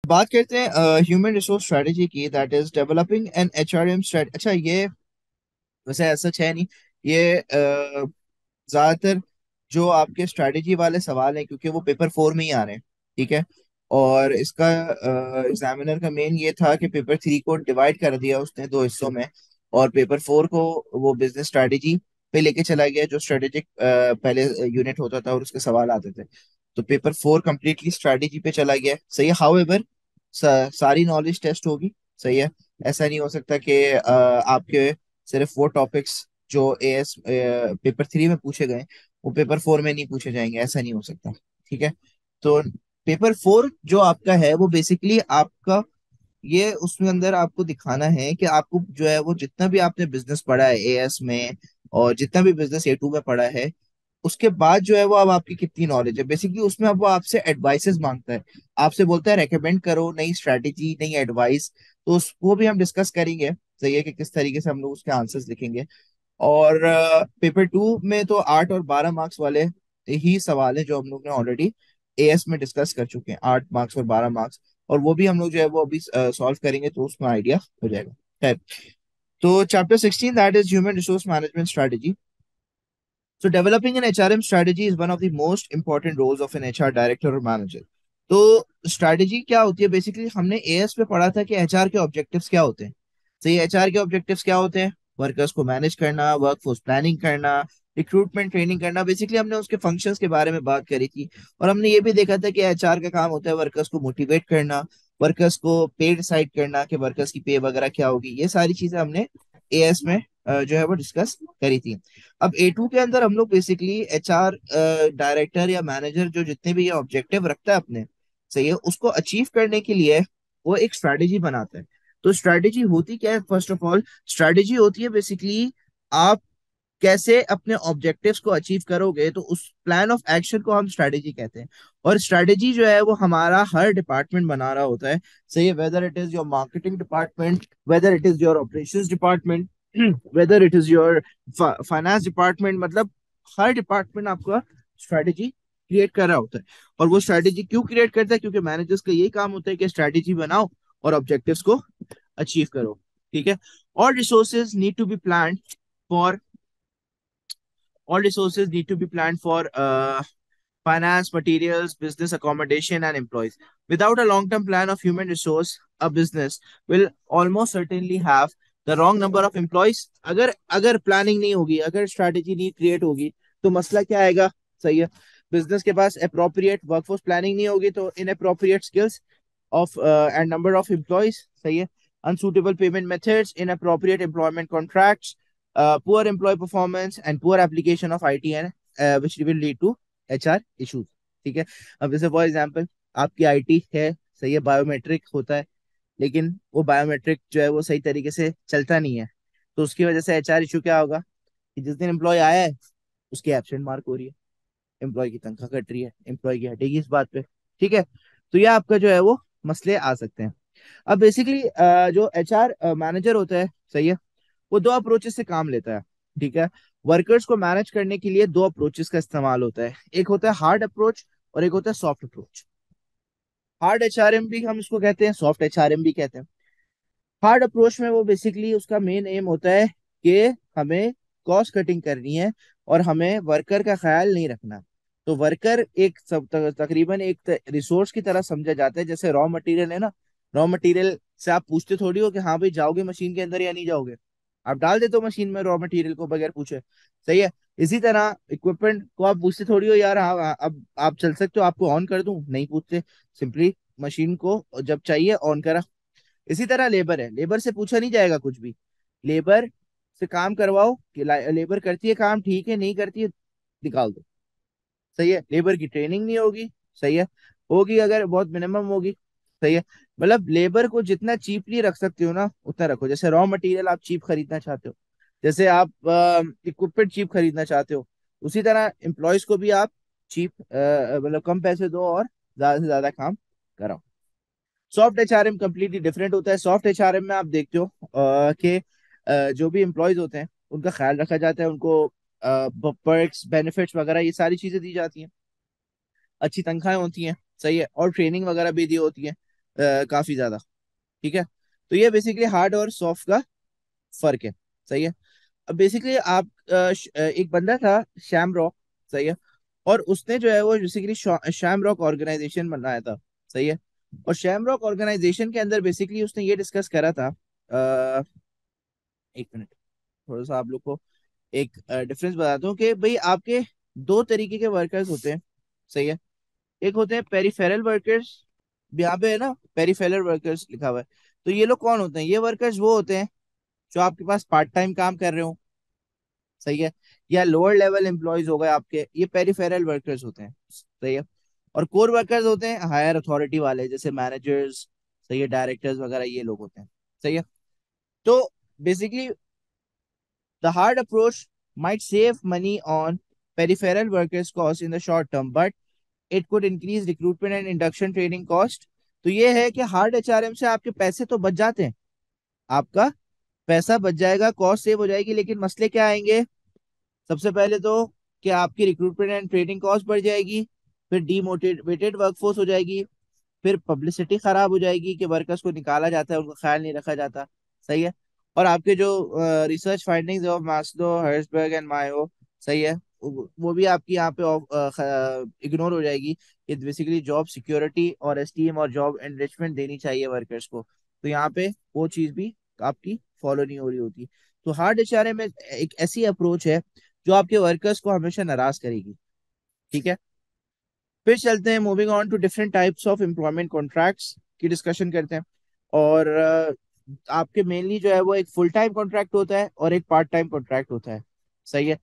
बात करते हैं ह्यूमन रिसोर्स स्ट्रेटेजी की, that is developing N HRM straight. अच्छा, ये वैसे ऐसा है नहीं। ये ज्यादातर जो आपके स्ट्रेटेजी वाले सवाल हैं, क्योंकि वो पेपर 4 में ही आ रहे हैं, ठीक है। और इसका एग्जामिनर का मेन ये था कि पेपर 3 को डिवाइड कर दिया उसने दो हिस्सों में, और पेपर 4 को वो बिजनेस स्ट्रेटेजी पे लेके चला गया, जो स्ट्रेटेजिक पहले यूनिट होता था और उसके सवाल आते थे। तो पेपर 4 कंप्लीटली स्ट्रेटेजी पे चला गया, सही है। हाउएवर सारी नॉलेज टेस्ट होगी, सही है। ऐसा नहीं हो सकता कि आपके सिर्फ वो टॉपिक्स जो एएस पेपर 3 में पूछे गए वो पेपर 4 में नहीं पूछे जाएंगे, ऐसा नहीं हो सकता, ठीक है। तो पेपर 4 जो आपका है वो बेसिकली आपका, ये उसमें अंदर आपको दिखाना है कि आपको जो है वो जितना भी आपने बिजनेस पढ़ा है एएस में, और जितना भी बिजनेस A2 में पढ़ा है, उसके बाद जो है वो अब आपकी कितनी नॉलेज है। बेसिकली उसमें अब वो आपसे एडवाइसेस मांगता है, आपसे बोलता है रेकमेंड करो नई स्ट्रैटेजी, नई एडवाइस। तो उसको भी हम डिस्कस करेंगे, सही है, कि किस तरीके से हम लोग उसके आंसर्स लिखेंगे। और पेपर 2 में तो 8 और 12 मार्क्स वाले ही सवाल है, जो हम लोग ने ऑलरेडी एएस में डिस्कस कर चुके हैं, 8 मार्क्स और 12 मार्क्स। और वो भी हम लोग जो है वो अभी सॉल्व करेंगे, तो उसमें आइडिया हो जाएगा। खैर, तो chapter 16, that is human resource management strategy. So developing an HRM strategy is one of the most important roles of an HR director और मैनेजर। तो स्ट्रैटेजी क्या होती है? बेसिकली हमने एएस पे पढ़ा था कि एचआर के ऑब्जेक्टिव्स क्या होते हैं। सही, एचआर के ऑब्जेक्टिव्स क्या होते हैं? वर्कर्स को मैनेज करना, वर्कफोर्स प्लानिंग करना, रिक्रूटमेंट ट्रेनिंग करना। बेसिकली हमने उसके फंक्शंस के बारे में बात करी थी। और हमने ये भी देखा था कि एचआर का काम होता है वर्कर्स को मोटिवेट करना, वर्कर्स को पे डिसाइड करना कि वर्कर्स की पे वगैरह क्या होगी। ये सारी चीजें हमने एएस में जो है वो डिस्कस करी थी। अब A2 के अंदर हम लोग बेसिकली एचआर डायरेक्टर या मैनेजर जो जितने भी ये ऑब्जेक्टिव रखता है अपने, सही है, उसको अचीव करने के लिए वो एक स्ट्रैटेजी बनाता है। तो स्ट्रैटेजी होती क्या है? फर्स्ट ऑफ ऑल, स्ट्रैटेजी होती है बेसिकली आप कैसे अपने ऑब्जेक्टिव्स को अचीव करोगे, तो उस प्लान ऑफ एक्शन को हम स्ट्रैटेजी कहते हैं। और स्ट्रैटेजी जो है वो हमारा हर डिपार्टमेंट बना रहा होता है, सही है। Whether it is your marketing department, whether it is your operations department, whether it is your finance department, मतलब हर डिपार्टमेंट आपका स्ट्रैटेजी क्रिएट कर रहा होता है। और वो स्ट्रैटेजी क्यों क्रिएट करता है? क्योंकि मैनेजर्स का यही काम होता है कि स्ट्रैटेजी बनाओ और ऑब्जेक्टिव्स को अचीव करो, ठीक है। और resources need to be plan for All resources need to be planned for finance, materials, business accommodation, and employees. Without a long-term plan of human resource, a business will almost certainly have the wrong number of employees. अगर अगर planning नहीं होगी, अगर strategy नहीं create होगी, तो मसला क्या आएगा? सही है, बिजनेस के पास अप्रोप्रिएट वर्कफोर्स प्लानिंग नहीं होगी, तो inappropriate skills of and number of employees, सही है, unsuitable payment methods, inappropriate employment contracts, poor employee performance and poor application of IT, and which will lead to HR issues, ठीक है। अब जैसे for example आपकी आईटी है, सही है, बायोमेट्रिक होता है, लेकिन वो बायोमेट्रिक जो है वो सही तरीके से चलता नहीं है, तो उसकी वजह से एचआर इशू क्या होगा कि जिस दिन एम्प्लॉय आया है उसकी एब्सेंट मार्क हो रही है, एम्प्लॉय की तनख्वाह कट रही है, एम्प्लॉय की हटेगी इस बात पे, ठीक है। तो ये आपका जो है वो मसले आ सकते हैं। अब बेसिकली जो एचआर मैनेजर होता है, सही है, वो दो अप्रोचेस से काम लेता है, ठीक है। वर्कर्स को मैनेज करने के लिए दो अप्रोचेस का इस्तेमाल होता है, एक होता है हार्ड अप्रोच और एक होता है सॉफ्ट अप्रोच। हार्ड एचआरएम भी हम इसको कहते हैं, सॉफ्ट एचआरएम भी कहते हैं। हार्ड अप्रोच में वो बेसिकली उसका मेन एम होता है कि हमें कॉस्ट कटिंग करनी है और हमें वर्कर का ख्याल नहीं रखना। तो वर्कर एक तकरीबन एक रिसोर्स की तरह समझा जाता है, जैसे रॉ मटेरियल है ना। रॉ मटेरियल से आप पूछते थोड़ी हो कि हाँ भाई जाओगे मशीन के अंदर या नहीं जाओगे, आप डाल देते हो मशीन में रॉ मटेरियल को बगैर पूछे, सही है। इसी तरह इक्विपमेंट को आप पूछते थोड़ी हो यार, हाँ हाँ, अब आप चल सकते हो, आपको ऑन कर दूं, नहीं पूछते। सिंपली मशीन को जब चाहिए ऑन करा। इसी तरह लेबर है, लेबर से पूछा नहीं जाएगा कुछ भी। लेबर से काम करवाओ कि लेबर करती है काम, ठीक है, नहीं करती है निकाल दो, सही है। लेबर की ट्रेनिंग नहीं होगी, सही है, होगी अगर बहुत मिनिमम होगी, सही है। मतलब लेबर को जितना चीपली रख सकते हो ना उतना रखो। जैसे रॉ मटेरियल आप चीप खरीदना चाहते हो, जैसे आप इक्विपमेंट चीप खरीदना चाहते हो, उसी तरह एम्प्लॉयज को भी आप चीप, मतलब कम पैसे दो और ज्यादा से ज्यादा काम कराओ। सॉफ्ट एचआरएम कंप्लीटली डिफरेंट होता है। सॉफ्ट एचआरएम में आप देखते हो कि जो भी एम्प्लॉयज होते हैं उनका ख्याल रखा जाता है, उनको पर्क्स बेनिफिट्स वगैरह ये सारी चीजें दी जाती हैं, अच्छी तनख्वाहें होती हैं, सही है, और ट्रेनिंग वगैरह भी दी होती है। काफी ज्यादा। ठीक है, तो ये बेसिकली हार्ड और सॉफ्ट का फर्क है। सही है। अब बेसिकली आप एक बंदा था शैम रॉक। सही है। और उसने जो है वो बेसिकली शैम रॉक ऑर्गेनाइजेशन बनाया था। सही है। और शैम रॉक ऑर्गेनाइजेशन के अंदर बेसिकली उसने ये डिस्कस करा था। एक मिनट, थोड़ा सा आप लोग को एक डिफरेंस बताता हूँ कि भाई आपके दो तरीके के वर्कर्स होते हैं। सही है। एक होते हैं पेरिफेरल वर्कर्स, यहाँ पे है ना पेरिफेरल वर्कर्स लिखा हुआ है। तो ये लोग कौन होते हैं? ये वर्कर्स वो होते हैं जो आपके पास पार्ट टाइम काम कर रहे हो। सही है। या लोअर लेवल एम्प्लॉयज हो गए आपके, ये पेरिफेरल वर्कर्स होते हैं। सही है। और कोर वर्कर्स होते हैं हायर अथॉरिटी वाले, जैसे मैनेजर्स, सही है, डायरेक्टर्स वगैरह, ये लोग होते हैं। सही है। तो basically the hard approach might save money on peripheral workers cost in the short term, but it could increase recruitment and induction training cost. तो ये है कि हार्ड एचआरएम से आपके पैसे तो बच जाते हैं, आपका पैसा बच जाएगा, कॉस्ट सेव हो जाएगी, लेकिन मसले क्या आएंगे? सबसे पहले तो कि आपकी रिक्रूटमेंट एंड ट्रेनिंग कॉस्ट बढ़ जाएगी, फिर डीमोटिवेटेड वर्कफोर्स हो जाएगी, फिर पब्लिसिटी खराब हो जाएगी कि वर्कर्स को निकाला जाता है, उनका ख्याल नहीं रखा जाता। सही है। और आपके जो research findings of Maslow, Herzberg and Mayo, सही है, वो भी आपकी यहाँ पे इग्नोर हो जाएगी कि बेसिकली जॉब सिक्योरिटी और एसटीएम और जॉब एनरिचमेंट देनी चाहिए वर्कर्स को। तो यहाँ पे वो चीज भी आपकी फॉलो नहीं हो रही होती। तो हार्ड एचआरएम में एक ऐसी अप्रोच है जो आपके वर्कर्स को हमेशा नाराज करेगी। ठीक है। फिर चलते हैं, moving on to different types of employment contracts की डिस्कशन करते हैं। और आपके मेनली जो है वो एक फुल टाइम कॉन्ट्रैक्ट होता है और एक पार्ट टाइम कॉन्ट्रैक्ट होता है। सही है।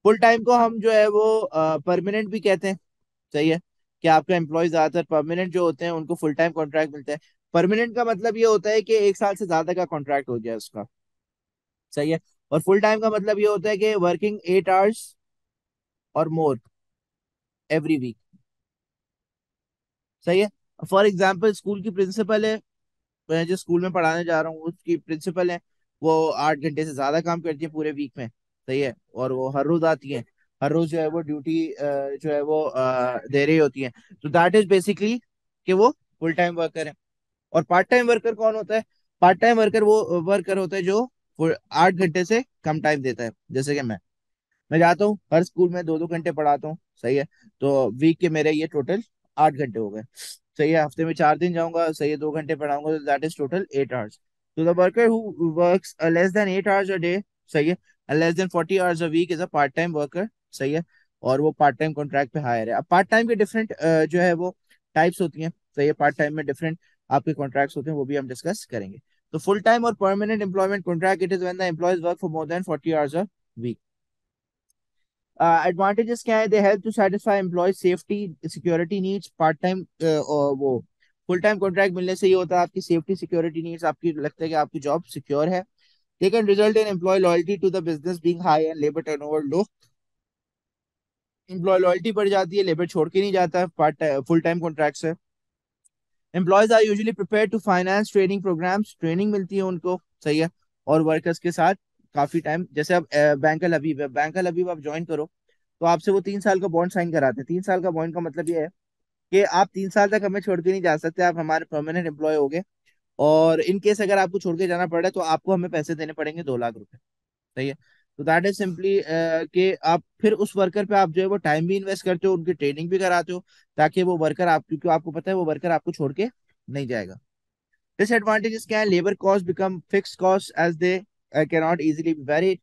फुल टाइम को हम जो है वो परमानेंट भी कहते हैं। सही है। कि आपका एम्प्लॉय ज्यादातर परमानेंट जो होते हैं उनको फुल टाइम कॉन्ट्रैक्ट मिलता है। परमानेंट का मतलब ये होता है कि एक साल से ज्यादा का कॉन्ट्रैक्ट हो गया उसका। सही है। और फुल टाइम का मतलब ये होता है कि वर्किंग 8 आवर्स और मोर एवरी वीक। सही है। फॉर एग्जाम्पल स्कूल की प्रिंसिपल है, मैं जिस स्कूल में पढ़ाने जा रहा हूँ उसकी प्रिंसिपल है, वो 8 घंटे से ज्यादा काम करती है पूरे वीक में। सही है। और वो हर रोज आती है, हर रोज जो है वो ड्यूटी जो है वो दे रही होती है। तो दैट इज बेसिकली कि वो फुल टाइम वर्कर है। और पार्ट टाइम वर्कर कौन होता है? पार्ट टाइम वर्कर वो वर्कर होता है जो 8 घंटे से कम टाइम देता है। जैसे कि मैं जाता हूँ हर स्कूल में 2-2 घंटे पढ़ाता हूँ। सही है। तो वीक के मेरे ये टोटल 8 घंटे हो गए। सही है। हफ्ते में 4 दिन जाऊंगा, सही है, 2 घंटे पढ़ाऊंगा, तो दैट इज टोटल 8 आवर्स। तो the worker who works less than 8 hours a day, सही है, less than 40 hours a week is a part time worker. सही है। और वो पार्ट टाइम कॉन्ट्रैक्ट पे हायर है। अब पार्ट टाइम के डिफरेंट जो है वो टाइप्स होती हैं। सही है। पार्ट टाइम में डिफरेंट आपके कॉन्ट्रैक्ट्स होते हैं, वो भी हम डिस्कस करेंगे। तो फुल टाइम और permanent employment contract, it is when the employees work for more than 40 hours a week. Advantages क्या है? They help to satisfy employee safety security needs. Part time और वो फुल टाइम कॉन्ट्रैक्ट मिलने से ये होता है आपकी सेफ्टी सिक्योरिटी नीड्स, आपकी लगता है कि आपकी जॉब सिक्योर है। They can result in employee loyalty to the business being high and labour turnover low. Employee loyalty बढ़ जाती है, लेबर छोड़ के नहीं जाता है पार्ट फुल टाइम कॉन्ट्रैक्ट से। Employees are usually prepare to finance training programmes, training मिलती है उनको। सही है। और वर्कर्स के साथ काफी टाइम, जैसे अब बैंकल हबीब है, बैंकल हबीब आप ज्वाइन करो तो आपसे वो 3 साल का बॉन्ड साइन कराते हैं। 3 साल का बॉन्ड का मतलब ये है कि आप 3 साल तक हमें छोड़ के नहीं जा सकते, आप हमारे परमानेंट एम्प्लॉय हो गए। और इन केस अगर आपको छोड़ के जाना पड़ रहा है तो आपको हमें पैसे देने पड़ेंगे 2 लाख रुपए। सही है। तो दैट इज सिंपली कि आप फिर उस वर्कर पे आप जो है वो टाइम भी इन्वेस्ट करते हो, उनकी ट्रेनिंग भी कराते हो, ताकि वो वर्कर आप, क्योंकि आपको पता है वो वर्कर आपको छोड़ के नहीं जाएगा। डिसएडवांटेजेस क्या है? Labour cost become fix cost as they can not easily be varied.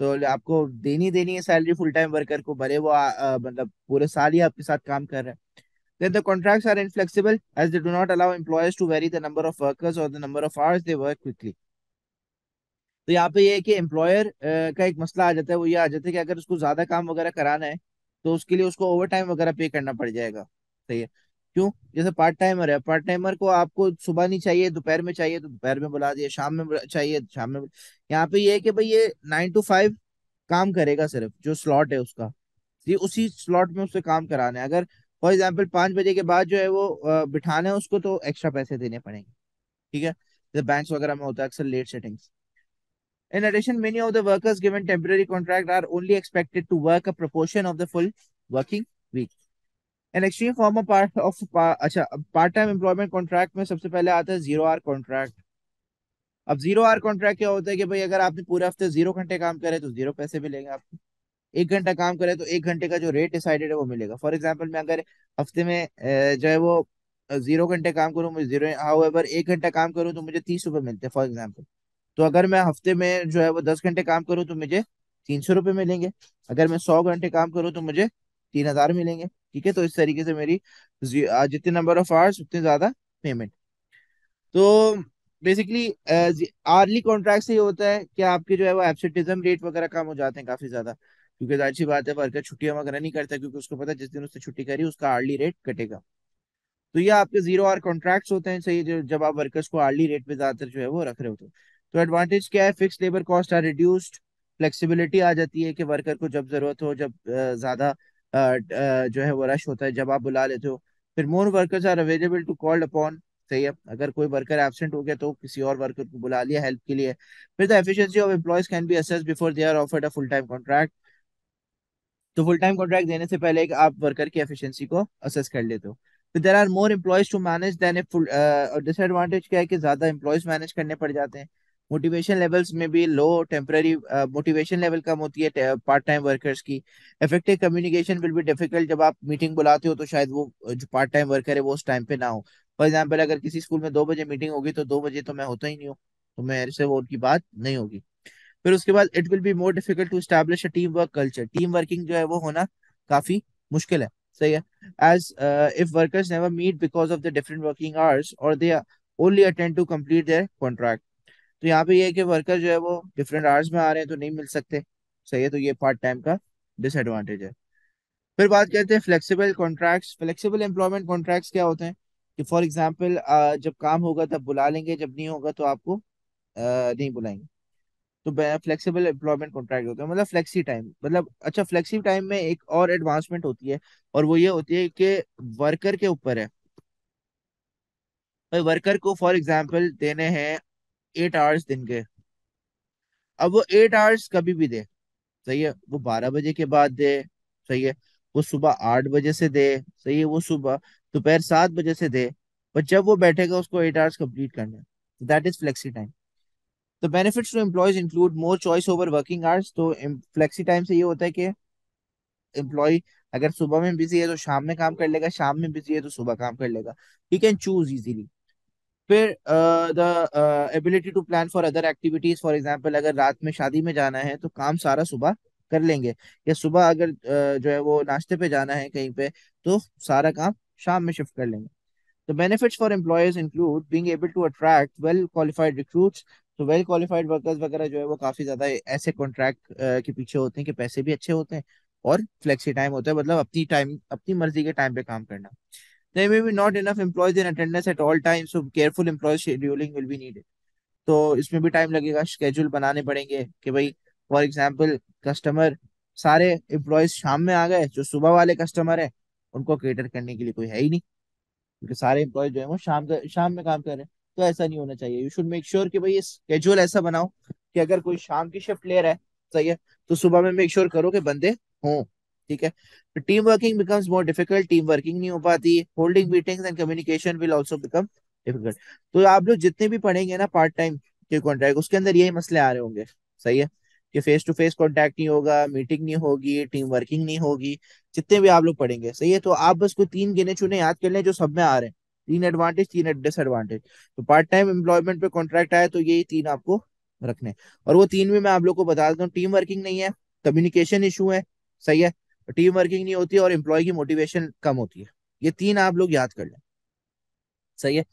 तो आपको देनी है सैलरी फुल टाइम वर्कर को, भले वो मतलब पूरे साल ही आपके साथ काम कर रहे हैं। Then the contracts are inflexible as they do not allow employers to vary the number of workers or the number of hours they work quickly. तो यहाँ पे ये है कि एम्प्लॉयर का एक मसला आ जाता है, वो ये आ जाता है कि अगर उसको ज्यादा काम वगैरह कराना है तो उसके लिए उसको ओवर टाइम वगैरह पे करना पड़ जाएगा। सही है। क्यों? जैसे पार्ट टाइमर है, पार्ट टाइमर को आपको सुबह नहीं चाहिए, दोपहर में चाहिए तो दोपहर में बुला दिया, शाम में चाहिए तो शाम में यहाँ पे ये है कि भाई ये 9 to 5 काम करेगा, सिर्फ जो स्लॉट है उसका, ये उसी स्लॉट में उससे काम कराना है। अगर फॉर एग्जाम्पल 5 बजे के बाद जो है वो बिठाना है उसको, तो एक्स्ट्रा पैसे देने पड़ेंगे। ठीक है। जैसे बैंक्स वगैरह में होता है अक्सर late settings. In addition, many of the workers given temporary contract are only expected to work a proportion of the full working week. An extreme form of अच्छा, पार्ट टाइम एम्प्लॉयमेंट कॉन्ट्रैक्ट में सबसे पहले आता है zero hour contract. अब zero hour contract क्या होता है कि भाई अगर आपने पूरे हफ्ते 0 घंटे काम करे तो 0 पैसे मिलेंगे आपको। 1 घंटा काम करे तो 1 घंटे का जो रेट डिसाइडेड है वो मिलेगा। फॉर एग्जाम्पल मैं अगर हफ्ते में जो है वो 0 घंटे काम करूँ, मुझे जीरो, हाउ एवर 1 घंटा काम करूँ तो मुझे 30 रुपये मिलते हैं फॉर एग्जाम्पल। तो अगर मैं हफ्ते में जो है वो 10 घंटे काम करूँ तो मुझे 300 रुपये मिलेंगे। अगर मैं 100 घंटे काम करूँ तो मुझे 3,000 मिलेंगे। ठीक है, तो इस तरीके से मेरी जितने नंबर ऑफ आवर्स उतने ज्यादा पेमेंट। तो बेसिकली आर्ली कॉन्ट्रैक्ट से ये होता है कि आपके जो है वो एब्सेंटिज्म रेट वगैरह कम हो जाते हैं काफी ज्यादा, क्योंकि जाहिर सी बात है वर्कर छुट्टियां वगैरह नहीं करता, क्योंकि उसको पता है जिस दिन उसने छुट्टी करी उसका आर्ली रेट कटेगा। तो ये आपके जीरो आवर कॉन्ट्रैक्ट्स होते हैं सही, जो जब आप वर्कर्स को आर्ली रेट पे ज्यादातर जो है वो रख रहे होते हैं। तो एडवांटेज क्या है, fix labour cost are reduced, flexibility आ जाती है कि वर्कर को जब जरूरत हो, जब ज्यादा जो है वो रश होता है जब आप बुला लेते हो। फिर more workers are available to called upon, सही है, अगर कोई वर्कर एब्सेंट हो गया तो किसी और वर्कर को बुला लिया हेल्प के लिए। फिर the efficiency of employees can be assessed before they are offered a full time contract. तो फुल टाइम कॉन्ट्रैक्ट देने से पहले एक आप वर्कर की एफिशिएंसी को असेस कर लेते हो। फिर there are more employees to manage than a full. Disadvantage क्या है कि ज्यादा एम्प्लॉयज मैनेज करने पड़ जाते हैं। मोटिवेशन लेवल्स में भी लो, टेम्पररी मोटिवेशन लेवल कम होती है पार्ट टाइम वर्कर्स की। Effective communication will be difficult, जब आप मीटिंग बुलाते हो तो शायद वो जो पार्ट टाइम वर्कर है वो उस टाइम पे ना हो। फॉर एग्जाम्पल अगर किसी स्कूल में 2 बजे मीटिंग होगी तो 2 बजे तो मैं होता ही नहीं हूँ, तो मेरे से वो उनकी बात नहीं होगी। फिर उसके बाद it will be more difficult to establish a team work culture, team working जो है वो होना काफी मुश्किल है, सही है। As if workers never meet because of the different working hours और they only attend to complete their contract. तो यहाँ पे ये है कि वर्कर जो है वो डिफरेंट आवर्स में आ रहे हैं तो नहीं मिल सकते, सही है, तो ये पार्ट टाइम का डिसएडवांटेज है। फिर बात करते हैं flexible contracts. Flexible employment contracts क्या होते हैं कि फॉर एग्जाम्पल जब काम होगा तब बुला लेंगे, जब नहीं होगा तो आपको नहीं बुलाएंगे। तो फ्लेक्सिबल एम्प्लॉयमेंट कॉन्ट्रैक्ट होता है, मतलब फ्लेक्सी टाइम, मतलब अच्छा फ्लेक्सी टाइम में एक और एडवांसमेंट होती है, और वो ये होती है कि वर्कर के ऊपर है। भाई वर्कर को फॉर एग्जांपल देने हैं 8 आवर्स दिन के। अब वो 8 आवर्स कभी भी दे, सही है, वो 12 बजे के बाद दे, सही है, वो सुबह 8 बजे से दे, सही है, वो सुबह दोपहर 7 बजे से दे, पर जब वो बैठेगा उसको 8 आवर्स कंप्लीट करना है, दैट इज फ्लेक्सी टाइम। तो benefits to employees include more choice over working hours. तो फ्लेक्सी टाइम से ये होता है कि एम्प्लॉय अगर सुबह में बिजी है तो शाम में काम कर लेगा, शाम में बिजी है तो सुबह काम कर लेगा, ही कैन चूज इजीली। फिर the ability to plan for other activities, for example अगर रात में शादी में जाना है तो काम सारा सुबह कर लेंगे, या सुबह अगर जो है वो नाश्ते पे जाना है कहीं पे तो सारा काम शाम में शिफ्ट कर लेंगे। The benefits for employers include being able to attract well qualified recruits। तो वेल क्वालिफाइड वर्कर्स वगैरह जो है वो काफी ज्यादा ऐसे कॉन्ट्रैक्ट के पीछे होते हैं कि पैसे भी अच्छे होते हैं और फ्लेक्सी टाइम होता है, मतलब अपनी टाइम अपनी मर्जी के टाइम पे काम करना। There may be not enough employees in attendance at all times, so careful employee scheduling will be needed। तो इसमें भी टाइम लगेगा, शेड्यूल बनाने पड़ेंगे कि भाई फॉर एग्जाम्पल कस्टमर, सारे एम्प्लॉयज शाम में आ गए, जो सुबह वाले कस्टमर है उनको केटर करने के लिए कोई है ही नहीं, क्योंकि सारे एम्प्लॉय जो है वो शाम में काम कर रहे हैं। तो ऐसा नहीं होना चाहिए, यू शुड मेक श्योर कि भाई ये स्केड्यूल ऐसा बनाओ कि अगर कोई शाम की शिफ्ट ले रहा है, सही है, तो सुबह में मेक श्योर करो कि बंदे हों। ठीक है, तो team working becomes more difficult, team working नहीं हो पाती, holding meetings and communication will also become difficult. तो आप लोग जितने भी पढ़ेंगे ना पार्ट टाइम के कॉन्ट्रैक्ट, उसके अंदर यही मसले आ रहे होंगे, सही है, कि फेस टू फेस कॉन्टैक्ट नहीं होगा, मीटिंग नहीं होगी, टीम वर्किंग नहीं होगी, जितने भी आप लोग पढ़ेंगे, सही है। तो आप बस कोई 3 गिने चुने याद कर लें जो सब में आ रहे हैं, 3 एडवांटेज 3 डिसएडवांटेज। तो पार्ट टाइम एम्प्लॉयमेंट पे कॉन्ट्रैक्ट आए तो यही 3 आपको रखने हैं। और वो 3 भी मैं आप लोग को बता देता हूँ, टीम वर्किंग नहीं है, कम्युनिकेशन इशू है, सही है, टीम वर्किंग नहीं होती और एम्प्लॉय की मोटिवेशन कम होती है। ये 3 आप लोग याद कर लें, सही है।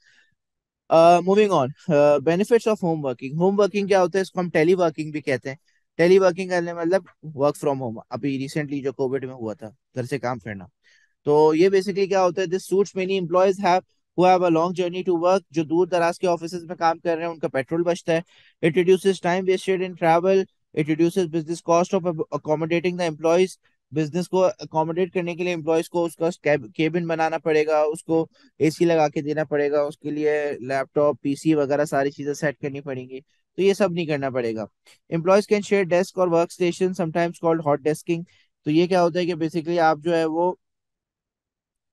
Moving on, benefits of home working. Home working क्या होता है, इसको हम टेली वर्किंग भी कहते हैं। टेली वर्किंग करने मतलब वर्क फ्रॉम होम, अभी रिसेंटली जो कोविड में हुआ था घर से काम करना। तो ये बेसिकली क्या होता है, this suits many employees have who have a long journey to work, जो दूर दराज के ऑफिसेज में काम कर रहे हैं उनका पेट्रोल बचता है। It reduces time wasted in travel, it reduces business cost of accommodating the employees. Business को अकोमोडेट करने के लिए एम्प्लॉयज को उसका केबिन बनाना पड़ेगा, उसको एसी लगा के देना पड़ेगा, उसके लिए लैपटॉप पीसी वगैरह सारी चीजें सेट करनी पड़ेंगी, तो ये सब नहीं करना पड़ेगा। एम्प्लॉयज कैन शेयर डेस्क और work station, sometimes called hot desking. तो ये क्या होता है कि बेसिकली आप जो है वो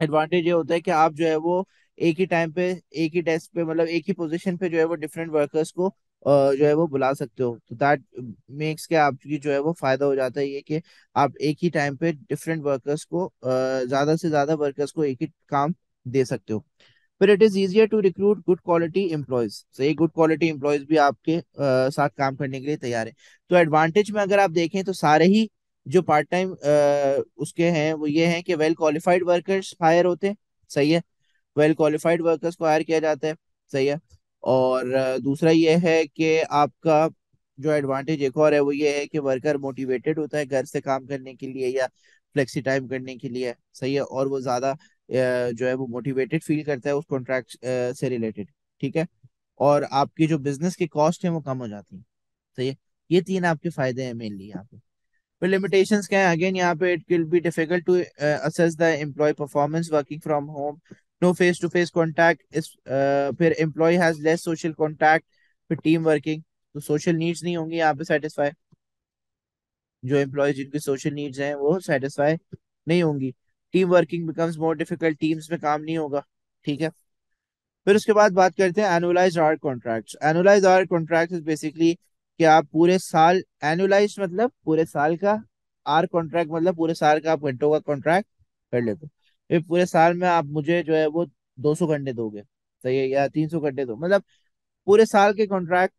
एडवांटेज ये होता है कि आप जो है वो एक ही टाइम पे, एक ही डेस्क पे, मतलब एक ही पोजीशन पे जो है वो डिफरेंट वर्कर्स को जो है वो बुला सकते हो। तो दैट मेक्स के आपकी जो है वो फायदा हो जाता है ये कि आप एक ही टाइम पे डिफरेंट वर्कर्स को, ज्यादा से ज्यादा वर्कर्स को एक ही काम दे सकते हो। फिर it is easier to recruit good quality employees. सही, गुड क्वालिटी एम्प्लॉयज भी आपके साथ काम करने के लिए तैयार है। तो एडवांटेज में अगर आप देखें तो सारे ही जो पार्ट टाइम उसके हैं वो ये हैं कि वेल क्वालिफाइड वर्कर्स हायर होते हैं। सही है, वेल क्वालिफाइड वर्कर्स को हायर किया जाता है। सही है। और दूसरा ये है कि आपका जो एडवांटेज एक और है वो ये है कि वर्कर मोटिवेटेड होता है घर से काम करने के लिए या फ्लेक्सी टाइम करने के लिए। सही है, और वो ज्यादा जो है वो मोटिवेटेड फील करता है उस कॉन्ट्रैक्ट से रिलेटेड। ठीक है। और आपकी जो बिजनेस की कॉस्ट है वो कम हो जाती है। सही है। ये तीन आपके फायदे हैं मेनली यहाँ पे। फिर लिमिटेशंस क्या है? अगेन यहाँ पे it will be difficult to assess the employee performance working from home. No face to face contact इस फिर employee has less social contact. फिर टीम वर्किंग, तो सोशल नीड्स नहीं होंगी यहाँ पे सेटिस्फाई। जो एम्प्लॉय जिनकी सोशल नीड्स हैं वो सेटिस्फाई नहीं होंगी। Team working becomes more difficult, teams में काम नहीं होगा। ठीक है। फिर उसके बाद बात करते हैं annualised hour contracts. Annualised hour contract is basically कि आप पूरे साल, एनुअलाइज मतलब पूरे साल का, आर कॉन्ट्रैक्ट मतलब पूरे साल का आप घंटों का कॉन्ट्रैक्ट कर लेते हो। फिर पूरे साल में आप मुझे जो है वो 200 घंटे दोगे। सही है, या 300 घंटे दो, मतलब पूरे साल के कॉन्ट्रैक्ट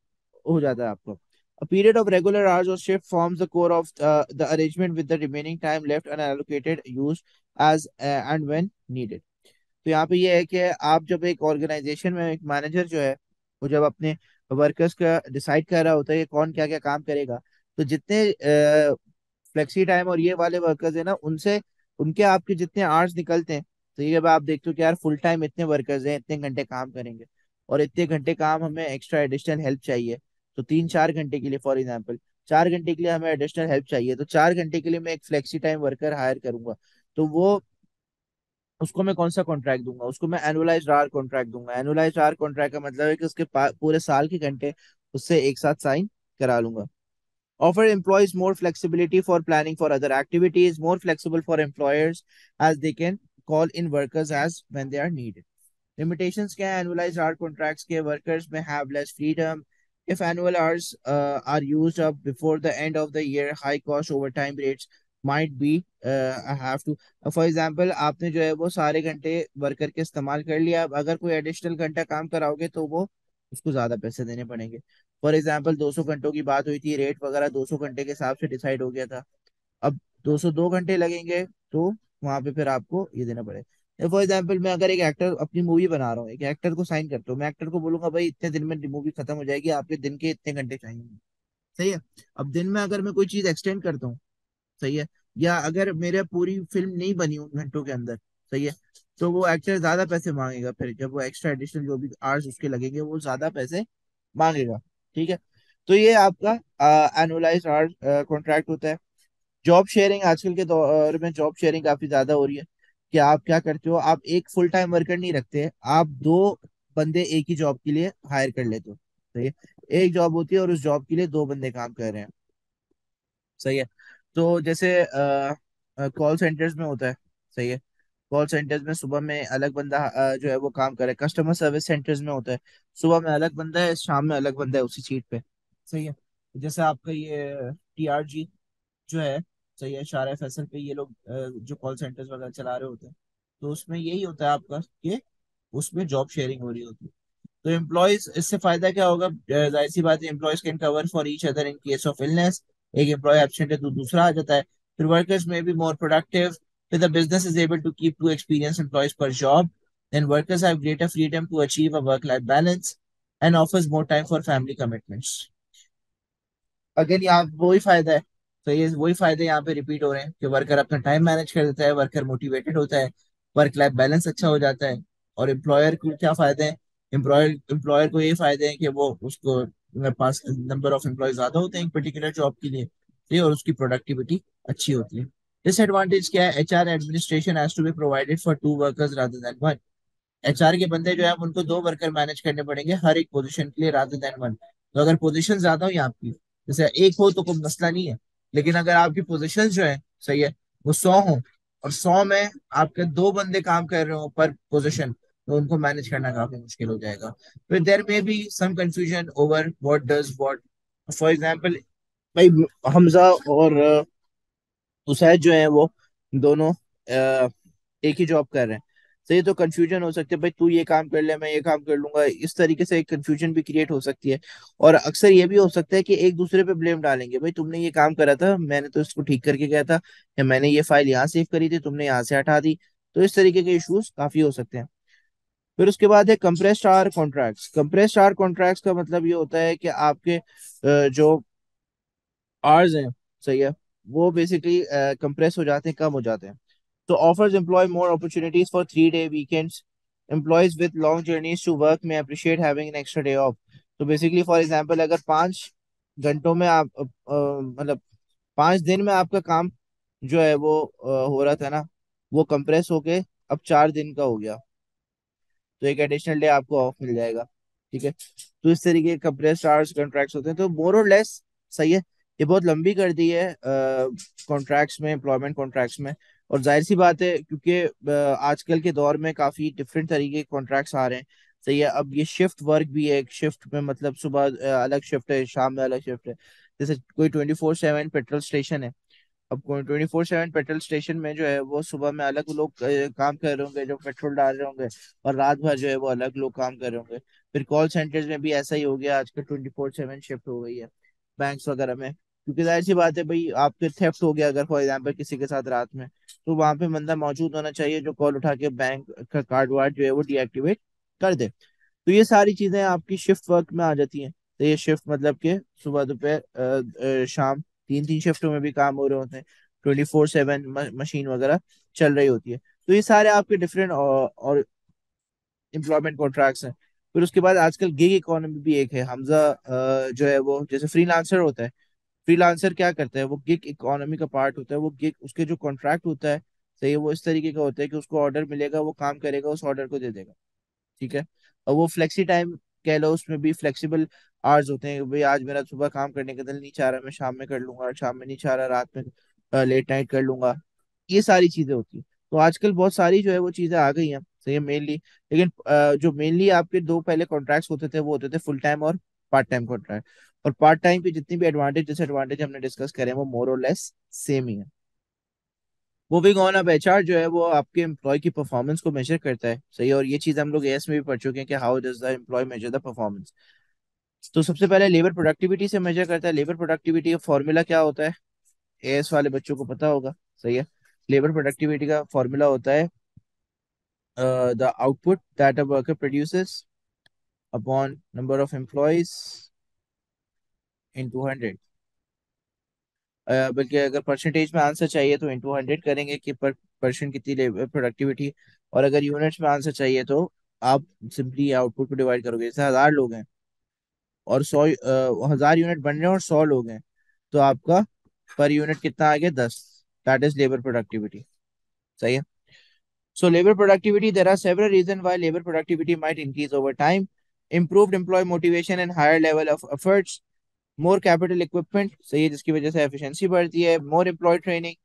हो जाता है आपको। A period of regular hours or shift forms the core of the arrangement with the remaining time left unallocated used as and when needed. तो यहाँ पे ये है कि आप जब एक ऑर्गेनाइजेशन में एक मैनेजर जो है वो जब अपने वर्कर्स का डिसाइड कर रहा होता है कि कौन क्या क्या काम करेगा, तो जितने फ्लेक्सी टाइम और ये वाले वर्कर्स है ना, उनसे उनके आपके जितने आवर्स निकलते हैं, तो ये जब आप देखते हो कि यार फुल टाइम इतने वर्कर्स हैं, इतने घंटे काम करेंगे और इतने घंटे काम हमें एक्स्ट्रा एडिशनल हेल्प चाहिए, तो 3-4 घंटे के लिए फॉर एग्जाम्पल 4 घंटे के लिए हमें एडिशनल हेल्प चाहिए, तो 4 घंटे के लिए मैं एक फ्लेक्सी टाइम वर्कर हायर करूंगा। तो वो उसको मैं कौन सा कॉन्ट्रैक्ट दूंगा? उसको मैं एनुअलाइज्ड आवर कॉन्ट्रैक्ट दूंगा। एनुअलाइज्ड आवर कॉन्ट्रैक्ट का मतलब है कि उसके पूरे साल के घंटे उससे एक साथ साइन करा लूंगा। Offer employees more flexibility for planning for other activities, more flexible for employers as they can call in workers as when they are needed. Limitations क्या है? Annualized hour contracts के workers may have less freedom. If annual hours are used up before the end of the year, high cost overtime rates might be have to. For example, आपने जो है वो सारे घंटे worker के इस्तेमाल कर लिया, अब अगर कोई एडिशनल घंटा काम कराओगे तो वो उसको ज्यादा पैसे देने पड़ेंगे। फॉर एग्जाम्पल 200 घंटों की बात हुई थी, रेट वगैरह 200 घंटे के हिसाब से डिसाइड हो गया था। अब 202 घंटे लगेंगे तो वहां पे फिर आपको ये देना पड़ेगा। फॉर एग्जाम्पल मैं अगर एक एक्टर अपनी मूवी बना रहा हूँ, एक एक्टर को साइन करता हूँ, मैं एक्टर को बोलूंगा भाई इतने दिन में मूवी खत्म हो जाएगी, आपके दिन के इतने घंटे चाहिए। सही है। अब दिन में अगर मैं कोई चीज एक्सटेंड करता हूँ, सही है, या अगर मेरे पूरी फिल्म नहीं बनी उन घंटों के अंदर, सही है, तो वो एक्टर ज्यादा पैसे मांगेगा। फिर जब वो एक्स्ट्रा एडिशनल जो भी आवर्स उसके लगेंगे वो ज्यादा पैसे मांगेगा। ठीक है। तो ये आपका एनुअलाइज आवर कॉन्ट्रैक्ट होता है। जॉब शेयरिंग, आजकल के दौर में जॉब शेयरिंग काफी ज्यादा हो रही है। कि आप क्या करते हो, आप एक फुल टाइम वर्कर नहीं रखते, आप दो बंदे एक ही जॉब के लिए हायर कर लेते हो। सही है। एक जॉब होती है और उस जॉब के लिए दो बंदे काम कर रहे हैं। सही है। तो जैसे कॉल सेंटर्स में होता है। सही है। कॉल सेंटर्स में सुबह में अलग बंदा जो है वो काम करे। कस्टमर सर्विस सेंटर्स में होता है, सुबह में अलग बंदा है, शाम में अलग बंदा है उसी सीट पे। सही है। जैसे आपका ये टीआरजी जो है, सही है, शारा फैसल पे ये लोग जो कॉल सेंटर्स वगैरह चला रहे होते हैं, तो उसमें यही होता है आपका कि उसमें जॉब शेयरिंग हो रही होती है। तो एम्प्लॉयज, इससे फायदा क्या होगा? जाहिर सी बात है, employees can cover for each other in case of illness. एक एम्प्लॉय एब्सेंट है तो दूसरा आ जाता है। फिर workers may be more productive. फिर the business is able to keep to experience employees पर job. Then workers have greater freedom to achieve a work life balance and offers more time for family commitments. Again यहाँ वही फायदा है। तो ये वही फायदे यहाँ पे रिपीट हो रहे हैं कि वर्कर अपना टाइम मैनेज कर देता है, वर्कर मोटिवेटेड होता है, वर्क लाइफ बैलेंस अच्छा हो जाता है। और एम्प्लॉयर को क्या फायदे हैं? एम्प्लॉयर एम्प्लॉयर को ये फायदे हैं कि वो उसको पास नंबर ऑफ एम्प्लॉय ज्यादा होते हैं एक पर्टिकुलर जॉब के लिए, ठीक है, और उसकी प्रोडक्टिविटी अच्छी होती है। डिसएडवांटेज क्या है? HR administration has to be provided for two workers rather than one. HR के बंदे जो है उनको दो वर्कर मैनेज करने पड़ेंगे हर एक पोजीशन के लिए रादर देन वन। तो अगर पोजीशन ज्यादा हो आपकी, जैसे एक हो तो कोई मसला नहीं है, लेकिन अगर आपकी पोजीशन जो है, सही है, वो 100 हो, और 100 में आपके 2 बंदे काम कर रहे हो पर पोजीशन, तो उनको मैनेज करना काफी मुश्किल हो जाएगा। फिर there may be some confusion over what does what. For example, भाई हमजा और उसैद जो है वो दोनों एक ही जॉब कर रहे हैं। तो ये तो कंफ्यूजन हो सकती है, भाई तू ये काम कर ले मैं ये काम कर लूंगा, इस तरीके से एक कंफ्यूजन भी क्रिएट हो सकती है। और अक्सर ये भी हो सकता है कि एक दूसरे पे ब्लेम डालेंगे, भाई तुमने ये काम करा था, मैंने तो इसको ठीक करके गया था, या मैंने ये फाइल यहाँ सेव करी थी तुमने यहाँ से हटा दी। तो इस तरीके के इश्यूज काफी हो सकते हैं। फिर उसके बाद है compressed hour contracts. Compressed hour contracts का मतलब ये होता है कि आपके जो आवर्स हैं, सही है, वो बेसिकली कंप्रेस हो जाते हैं, कम हो जाते हैं। तो offers employee more opportunities for 3 day weekends. Employees with long journeys to work may appreciate having an extra day off. तो बेसिकली फॉर एग्जांपल, अगर 5 घंटों में आप मतलब 5 दिन में आपका काम जो है वो हो रहा था ना, वो कंप्रेस होके अब 4 दिन का हो गया, तो एक एडिशनल डे आपको ऑफ मिल जाएगा। ठीक है, तो इस तरीके के कंप्रेस्ड आवर्स कॉन्ट्रैक्ट्स होते हैं, तो मोर और लेस सही है। ये बहुत लंबी कर दी है कॉन्ट्रैक्ट्स में, एम्प्लॉयमेंट कॉन्ट्रैक्ट्स में। और जाहिर सी बात है, क्योंकि आजकल के दौर में काफी डिफरेंट तरीके के कॉन्ट्रैक्ट्स आ रहे हैं। सही है, अब ये शिफ्ट वर्क भी है, एक शिफ्ट में मतलब सुबह अलग शिफ्ट है, शाम में अलग शिफ्ट है। जैसे कोई 24/7 पेट्रोल स्टेशन है, अब 24/7 पेट्रोल स्टेशन में जो है वो सुबह में अलग लोग काम कर रहे होंगे जो पेट्रोल डाल रहे होंगे, और रात भर जो है वो अलग लोग काम कर रहे होंगे। फिर कॉल सेंटर्स में भी ऐसा ही हो गया, आजकल 24/7 शिफ्ट हो गई है बैंक्स वगैरह में। क्योंकि जाहिर सी बात है भाई, आपके थेफ्ट हो गया अगर फॉर एग्जाम्पल किसी के साथ रात में, तो वहां पे बंदा मौजूद होना चाहिए जो कॉल उठा के बैंक का कार्ड वार्ड जो है वो डीएक्टिवेट कर दे। तो ये सारी चीजें आपकी शिफ्ट वर्क में आ जाती हैं। तो ये शिफ्ट मतलब कि सुबह दोपहर शाम, 3 3 शिफ्टों में भी काम हो रहे होते हैं, 24/7 मशीन वगैरह चल रही होती है। तो ये सारे आपके डिफरेंट और एम्प्लॉयमेंट कॉन्ट्रैक्ट्स हैं। फिर उसके बाद आजकल गिग इकोनॉमी भी एक है, हमजा जो है वो जैसे फ्रीलांसर होता है। फ्रीलांसर क्या करता है, वो गिग इकोनॉमी का पार्ट होता है। वो गिग, उसके जो कॉन्ट्रैक्ट होता है, सही है, वो इस तरीके का होता है कि उसको ऑर्डर मिलेगा, वो काम करेगा, उस ऑर्डर को दे देगा। ठीक है, और वो फ्लेक्सी टाइम कह लो, उसमें भी फ्लेक्सिबल आवर्स होते हैं, भाई आज मेरा सुबह काम करने का दिल नहीं चाह रहा, मैं शाम में कर लूंगा, शाम में नहीं चाह रहा, रात में लेट नाइट कर लूंगा। ये सारी चीजें होती हैं। तो आजकल बहुत सारी जो है वो चीजें आ गई हैं, सही है, मेनली। लेकिन जो मेनली आपके दो पहले कॉन्ट्रैक्ट्स होते थे वो होते थे फुल टाइम और पार्ट टाइम कॉन्ट्रैक्ट। और पार्ट टाइम की जितनी भी एडवांटेज डिसएडवांटेज हमने डिस्कस करे हैं, वो मोर और लेस सेम ही है। मूविंग ऑन, अब एचआर जो है वो आपके एम्प्लॉय की परफॉर्मेंस को मेजर करता है, सही है। और ये चीज हम लोग एएस में भी पढ़ चुके हैं कि how does the employee measure the performance. तो सबसे पहले लेबर प्रोडक्टिविटी से मेजर करता है। लेबर प्रोडक्टिविटी का फॉर्मूला क्या होता है, एएस वाले बच्चों को पता होगा, सही है। लेबर प्रोडक्टिविटी का फॉर्मूला होता है the output that a worker produces upon number of employees into 100। बल्कि अगर परसेंटेज में आंसर चाहिए तो इंटू 100 करेंगे कि पर परसेंट कितनी लेबर प्रोडक्टिविटी। और अगर यूनिट्स में आंसर चाहिए तो आप सिंपली आउटपुट को डिवाइड करोगे। जैसे 1000 लोग हैं और 1000 यूनिट बन रहे हैं और 100 लोग हैं, तो आपका पर यूनिट कितना आ गया, 10। दैट इज लेबर प्रोडक्टिविटी, सही है। So labor productivity, there are several reasons why labor productivity might increase over time. Improved employee motivation and higher level of efforts, more capital equipment, सही है, जिसकी वजह से efficiency बढ़ती है। More employee training,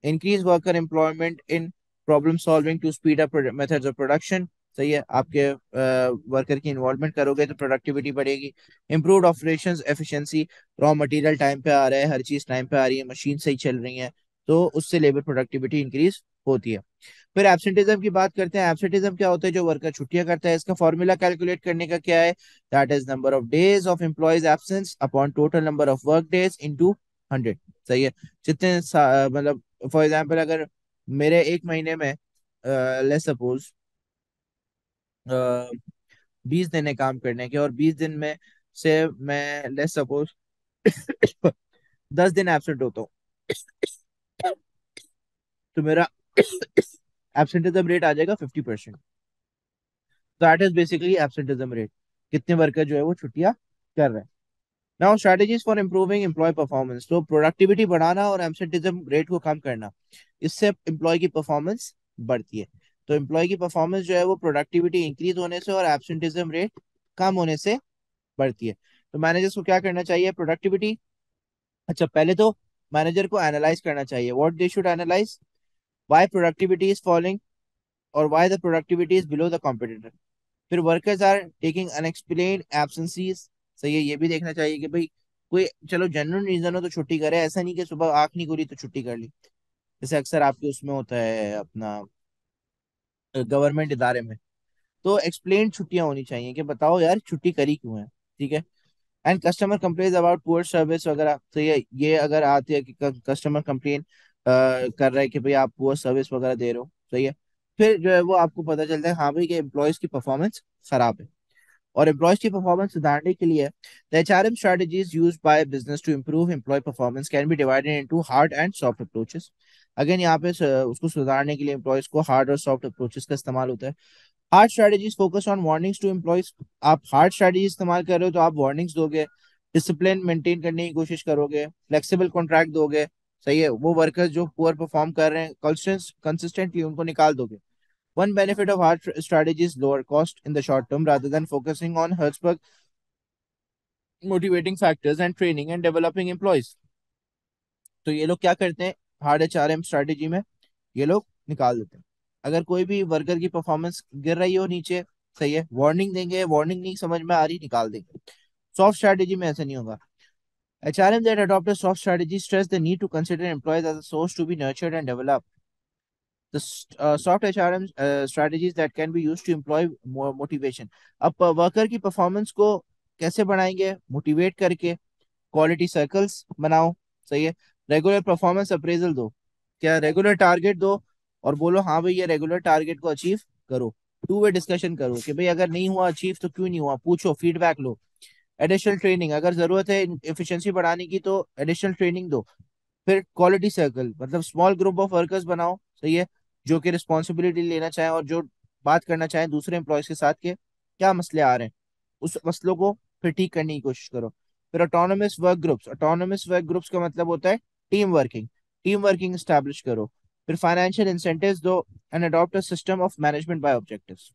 increase worker employment in problem solving to speed up methods of production, सही है। आपके वर्कर की इन्वॉल्वमेंट करोगे तो प्रोडक्टिविटी बढ़ेगी। Improved operations efficiency, raw material time पे आ रहा है, हर चीज टाइम पे आ रही है, मशीन सही चल रही है, तो उससे लेबर प्रोडक्टिविटी इंक्रीज होती है। फिर एब्सेंटिज्म की बात करते हैं। एब्सेंटिज्म क्या होता है, जो वर्कर छुट्टियां करता है, इसका फॉर्मूला कैलकुलेट करने का क्या है, that is number of days of employees absence upon total number of work days into 100, सही है। जितने मतलब फॉर एग्जांपल, अगर मेरे एक महीने में लेट्स सपोज 20 दिन है काम करने के, और 20 दिन में से मैं लेट्स सपोज 10 दिन एब्सेंट होता हूँ, तो मेरा एब्सेंटिज्म रेट आ जाएगा 50%। That is basically absenteeism rate, कितने वर्कर जो है वो छुट्टियां कर रहे हैं। Now strategies for improving employee performance, तो प्रोडक्टिविटी बढ़ाना और एब्सेंटिज्म रेट को कम करना, इससे एम्प्लॉय की परफॉर्मेंस बढ़ती है। तो एम्प्लॉय की परफॉर्मेंस जो है वो प्रोडक्टिविटी इंक्रीज होने से और एब्सेंटिज्म रेट कम होने से बढ़ती है। तो मैनेजर्स को क्या करना चाहिए, प्रोडक्टिविटी, अच्छा पहले तो मैनेजर को एनालाइज करना चाहिए, what they should analyse, why productivity is falling और why the productivity is below the competitor. फिर workers are taking unexplained absences. सही है, ये भी देखना चाहिए कि भाई कोई चलो जनरल रीजन हो तो छुट्टी करे, ऐसा नहीं कि सुबह आंख नहीं खुली तो छुट्टी कर ली, जैसे अक्सर आपके उसमें होता है अपना गवर्नमेंट इदारे में। तो एक्सप्लेन छुट्टियां होनी चाहिए कि बताओ यार छुट्टी करी क्यों है। ठीक है। And customer complain about poor service वगैरह, तो ये अगर आती है कि कस्टमर कंप्लेन कर रहा है कि भाई आप पुअर सर्विस वगैरह दे रहे हो, सही है, फिर जो है वो आपको पता चलता है हाँ भाई कि एम्प्लॉयज की परफॉर्मेंस खराब है। और एम्प्लॉयज की परफॉर्मेंस सुधारने के लिए the HRM strategies used by business to improve employee performance can be divided into hard and soft approaches. Again यहाँ पे उसको सुधारने के लिए एम्प्लॉयज को हार्ड और सॉफ्ट अप्रोचेस का इस्तेमाल होता है। Hard strategies focus on warnings to employees. आप हार्ड स्ट्रेटजी इस्तेमाल कर रहे हो तो आप वार्निंग्स दोगे, डिसिप्लिन मेंटेन करने की कोशिश करोगे, फ्लेक्सिबल कॉन्ट्रैक्ट दोगे, सही है, वो वर्कर्स जो पुअर परफॉर्म कर रहे हैं कंसिस्टेंटली उनको निकाल दोगे। One benefit of hard strategy is lower cost in the short term rather than focusing on Hertzberg motivating factors and training and developing employees. तो ये लोग क्या करते हैं हार्ड एचआरएम स्ट्रेटेजी में, ये लोग निकाल देते हैं। अगर कोई भी वर्कर की परफॉर्मेंस गिर रही हो नीचे, सही है, वार्निंग देंगे, वार्निंग नहीं समझ में आ रही निकाल देंगे। सॉफ्ट स्ट्रेटेजी में ऐसा नहीं होगा। HRM that adopt a soft strategy stress the need to consider employees as a source to be nurtured and developed. The soft HRM strategies that can be used to employ more motivation. अब worker की performance को कैसे बढ़ाएंगे, motivate करके, quality circles बनाओ, सही है, regular performance appraisal दो, क्या रेगुलर टारगेट दो, और बोलो हाँ भाई ये रेगुलर टारगेट को अचीव करो। टू वे डिस्कशन करो कि भाई अगर नहीं हुआ अचीव तो क्यों नहीं हुआ, पूछो, फीडबैक लो। एडिशनल ट्रेनिंग, अगर जरूरत है एफिशिएंसी बढ़ाने की तो एडिशनल ट्रेनिंग दो। फिर क्वालिटी सर्कल मतलब स्मॉल ग्रुप ऑफ वर्कर्स बनाओ, सही है, जो कि रिस्पॉन्सिबिलिटी लेना चाहें और जो बात करना चाहें दूसरे एम्प्लॉयज के साथ के क्या मसले आ रहे हैं, उस मसलों को फिर ठीक करने की कोशिश करो। फिर ऑटोनोमस वर्क ग्रुप्स का मतलब होता है टीम वर्किंग स्टैब्लिश करो। फिर फाइनेंशियल इंसेंटिव्स दो and adopt a system of management by objectives.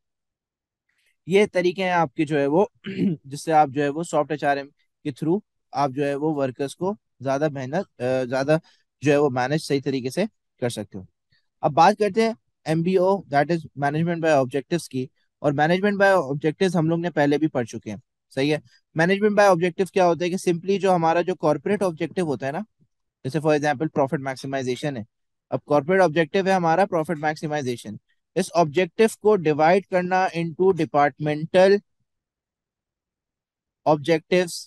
ये तरीके हैं आपके जो है वो जिससे आप जो है वो सॉफ्ट एचआरएम के थ्रू आप जो है वो वर्कर्स को ज्यादा जो है वो मैनेज सही तरीके से कर सकते हो। अब बात करते हैं MBO that is management by objectives की। और मैनेजमेंट बाय ऑब्जेक्टिव्स हम लोग ने पहले भी पढ़ चुके हैं, सही है। मैनेजमेंट बाय ऑब्जेक्टिव क्या होता है कि सिंपली जो हमारा जो कॉर्पोरेट ऑब्जेक्टिव होता है ना, जैसे फॉर एग्जांपल प्रॉफिट मैक्सिमाइजेशन है। अब कॉर्पोरेट ऑब्जेक्टिव है हमारा प्रॉफिट मैक्सिमाइजेशन। इस ऑब्जेक्टिव को डिवाइड करना into departmental objectives,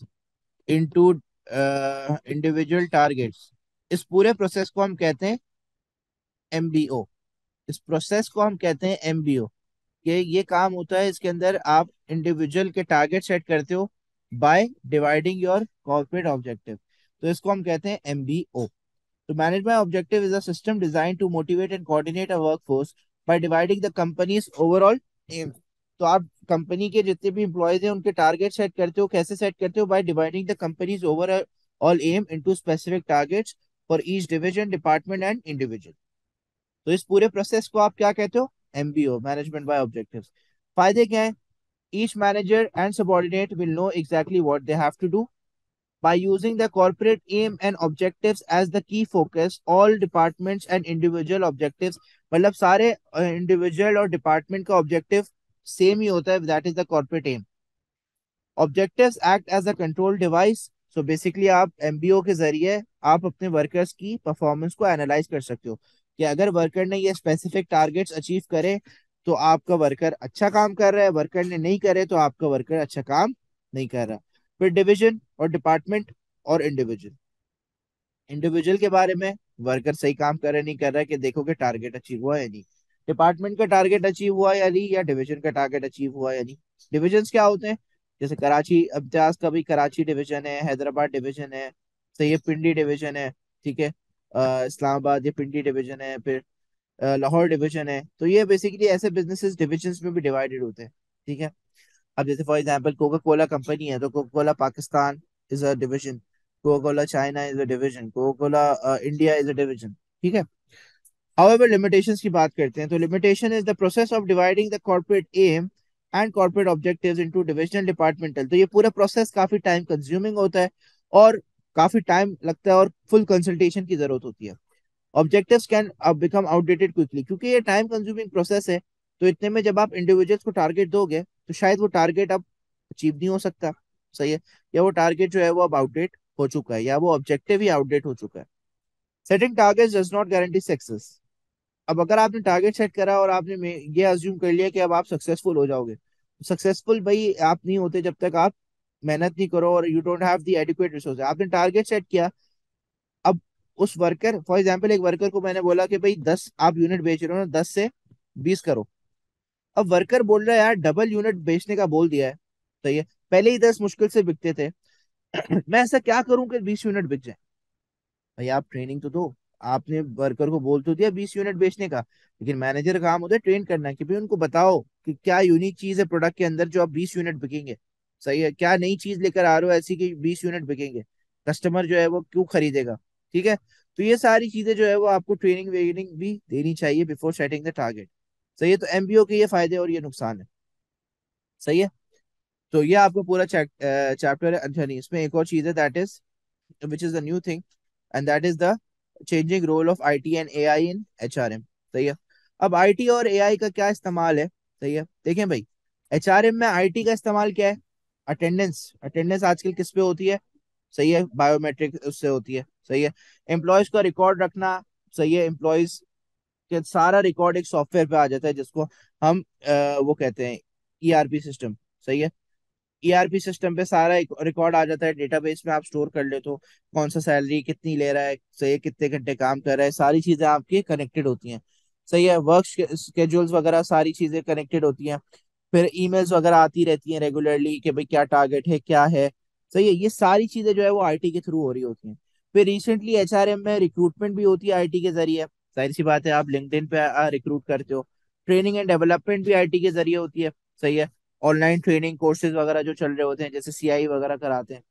into individual targets, इस पूरे प्रोसेस को हम कहते हैं एमबीओ। इस प्रोसेस को हम कहते हैं एमबीओ। ये काम होता है, इसके अंदर आप इंडिविजुअल के टारगेट सेट करते हो by dividing your corporate objective, तो इसको हम कहते हैं एमबीओ। तो management objective is a system design to motivate and coordinate a workforce by dividing the company's overall aim. तो आप कंपनी के जितने भी इंप्लॉयज हैं उनके टारगेट सेट करते हो, कैसे सेट करते हो, by dividing the company's overall aim into specific targets for each division department and individual. तो इस पूरे प्रोसेस को आप क्या कहते हो, एमबीओ, मैनेजमेंट बाय ऑब्जेक्टिव्स। फायदे क्या है, each manager and subordinate will know exactly what they have to do by using the corporate aim and objectives as the key focus. All departments and individual objectives, मतलब सारे individual और department का objective same ही होता है, that is the corporate aim. Objectives act as a control device. So basically आप MBO के जरिए आप अपने वर्कर्स की परफॉर्मेंस को एनालाइज कर सकते हो कि अगर वर्कर ने ये स्पेसिफिक टारगेट्स अचीव करे तो आपका वर्कर अच्छा काम कर रहा है, वर्कर ने नहीं करे तो आपका वर्कर अच्छा काम नहीं कर रहा। फिर डिवीजन और डिपार्टमेंट और इंडिविजुअल। इंडिविजुअल के बारे में वर्कर सही काम कर रहा है नहीं कर रहा है कि देखोगे टारगेट अचीव हुआ या नहीं, डिपार्टमेंट का टारगेट अचीव हुआ या नहीं, या डिवीजन का टारगेट अचीव हुआ या नहीं। डिविजन्स क्या होते हैं, जैसे कराची इम्तियाज का भी कराची डिवीजन है, हैदराबाद डिवीजन है, सही है, पिंडी डिवीजन है, ठीक है, इस्लामाबाद ये पिंडी डिवीजन है, फिर लाहौर डिवीजन है। तो ये बेसिकली ऐसे बिजनेसेस डिविजन्स में भी डिवाइडेड होते हैं, ठीक है। अब जैसे for example Coca Cola company है तो Coca Cola Pakistan is a division, Coca Cola China is a division, Coca Cola India is a division, ठीक है। However, limitations की बात करते हैं तो limitation is the process of dividing the corporate aim and corporate objectives into divisional departmental। तो ये पूरा प्रोसेस काफी टाइम कंज्यूमिंग होता है और काफी टाइम लगता है और फुल कंसल्टेशन की जरूरत होती है। ऑब्जेक्टिव्स कैन अब बिकम आउटडेटेड क्विकली, क्योंकि ये टाइम कंज्यूमिंग प्रोसेस है। तो इतने में जब आप इंडिविजुअल्स को टारगेट दोगे तो शायद वो टारगेट अब अचीव नहीं हो सकता, सही है, या वो टारगेट जो है वो अब आउटडेट हो चुका है, या वो ऑब्जेक्टिव ही आउटडेट हो चुका है। Setting targets does not guarantee success. अब अगर आपने टारगेट सेट करा और आपने ये अज्यूम कर लिया कि अब आप सक्सेसफुल हो जाओगे, सक्सेसफुल भाई आप नहीं होते जब तक आप मेहनत नहीं करो, और you don't have the adequate resource. आपने टारगेट सेट किया, अब उस वर्कर, फॉर एग्जाम्पल एक वर्कर को मैंने बोला कि भाई 10 आप यूनिट बेच रहे हो ना, 10 से 20 करो। अब वर्कर बोल रहा है यार डबल यूनिट बेचने का बोल दिया है, सही है, पहले ही 10 मुश्किल से बिकते थे। मैं ऐसा क्या करूं कि 20 यूनिट बिक जाए? भाई आप ट्रेनिंग तो दो। आपने वर्कर को बोल तो दिया 20 यूनिट बेचने का, लेकिन मैनेजर का काम होता है ट्रेन करना, कि भाई उनको बताओ कि क्या यूनिक चीज है प्रोडक्ट के अंदर जो आप 20 यूनिट बिकेंगे, सही है, क्या नई चीज लेकर आ रहे हो ऐसी कि 20 यूनिट बिकेंगे, कस्टमर जो है वो क्यों खरीदेगा, ठीक है। तो ये सारी चीजें जो है वो आपको ट्रेनिंग वेनिंग भी देनी चाहिए बिफोर सेटिंग द टारगेट, सही है। तो एमबीओ के ये फायदे और ये नुकसान है, सही है। तो ये आपका पूरा चैप्टर है। अच्छा नहीं, इसमें एक और चीज है, that is which is the new thing, and that is the changing role of IT and AI in HRM, सही है। अब आईटी और एआई का क्या इस्तेमाल है, सही है, देखें भाई, एचआरएम में आईटी का इस्तेमाल क्या है? अटेंडेंस। अटेंडेंस आजकल किस पे होती है? सही है, बायोमेट्रिक उससे होती है, सही है। एम्प्लॉयज का रिकॉर्ड रखना, सही है, एम्प्लॉयज के सारा रिकॉर्ड एक सॉफ्टवेयर पे आ जाता है जिसको हम वो कहते हैं ईआरपी सिस्टम, सही है। ईआरपी सिस्टम पे सारा एक रिकॉर्ड आ जाता है, डेटाबेस में आप स्टोर कर लेते हो, कौन सा सैलरी कितनी ले रहा है, सही है, कितने घंटे काम कर रहा है, सारी चीजें आपकी कनेक्टेड होती हैं, सही है। वर्क स्केड्यूल्स वगैरह सारी चीजें कनेक्टेड होती हैं। फिर ईमेल्स वगैरह आती रहती हैं रेगुलरली कि भाई क्या टारगेट है क्या है, सही है। ये सारी चीजें जो है वो आईटी के थ्रू हो रही होती हैं। फिर रिसेंटली एचआरएम में रिक्रूटमेंट भी होती है आईटी के जरिए, जाहिर सी बात है, आप लिंक्डइन पे रिक्रूट करते हो। ट्रेनिंग एंड डेवलपमेंट भी आईटी के जरिए होती है, सही है। ऑनलाइन ट्रेनिंग कोर्सेज वगैरह जो चल रहे होते हैं, जैसे सीआई वगैरह कराते हैं।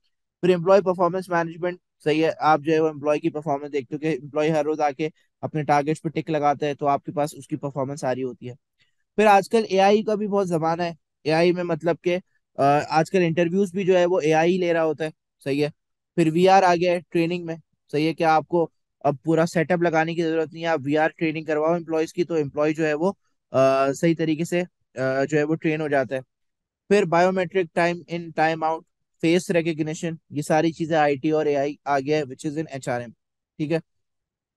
फिर एम्प्लॉय परफॉर्मेंस मैनेजमेंट, सही है, आप जो है वो एम्प्लॉय की परफॉर्मेंस देखते हो कि एम्प्लॉय हर रोज आके अपने टारगेट्स पे टिक लगाता है, तो आपके पास उसकी परफॉर्मेंस आ रही होती है। फिर आजकल एआई का भी बहुत जमाना है। एआई में मतलब कि आजकल इंटरव्यूज भी जो है वो एआई ले रहा होता है, सही है। फिर वीआर आ गया है ट्रेनिंग में, सही है, कि आपको अब पूरा सेटअप लगाने की जरूरत नहीं है, आप वीआर ट्रेनिंग करवाओ एम्प्लॉयज की, तो एम्प्लॉय जो है वो सही तरीके से जो है वो ट्रेन हो जाता है। फिर biometric time in time out, face recognition, ये सारी चीजें आईटी और एआई आ गया है विच इज इन एचआरएम, ठीक है।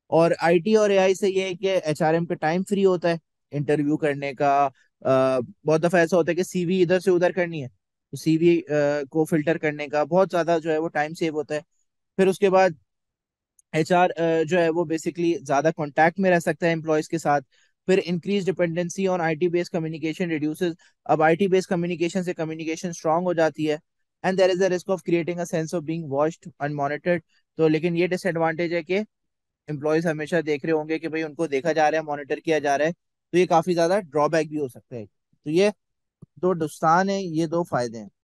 और आईटी और एआई से ये है कि एचआरएम का टाइम फ्री होता है इंटरव्यू करने का। बहुत दफा ऐसा होता है कि सीवी इधर से उधर करनी है, तो सीवी को फिल्टर करने का बहुत ज्यादा जो है वो टाइम सेव होता है। फिर उसके बाद एचआर जो है वो बेसिकली ज्यादा कांटेक्ट में रह सकता है एम्प्लॉयज के साथ। फिर increase dependency on IT based communication reduces. अब आईटी बेस्ड कम्युनिकेशन से कम्युनिकेशन स्ट्रांग हो जाती है, and there is a risk of creating a sense of being watched and monitored. तो लेकिन ये डिसएडवांटेज है कि एम्प्लॉयज हमेशा देख रहे होंगे कि भाई उनको देखा जा रहा है, मॉनिटर किया जा रहा है, तो ये काफी ज्यादा ड्रॉबैक भी हो सकता है। तो ये दो नुकसान है, ये दो फायदे हैं।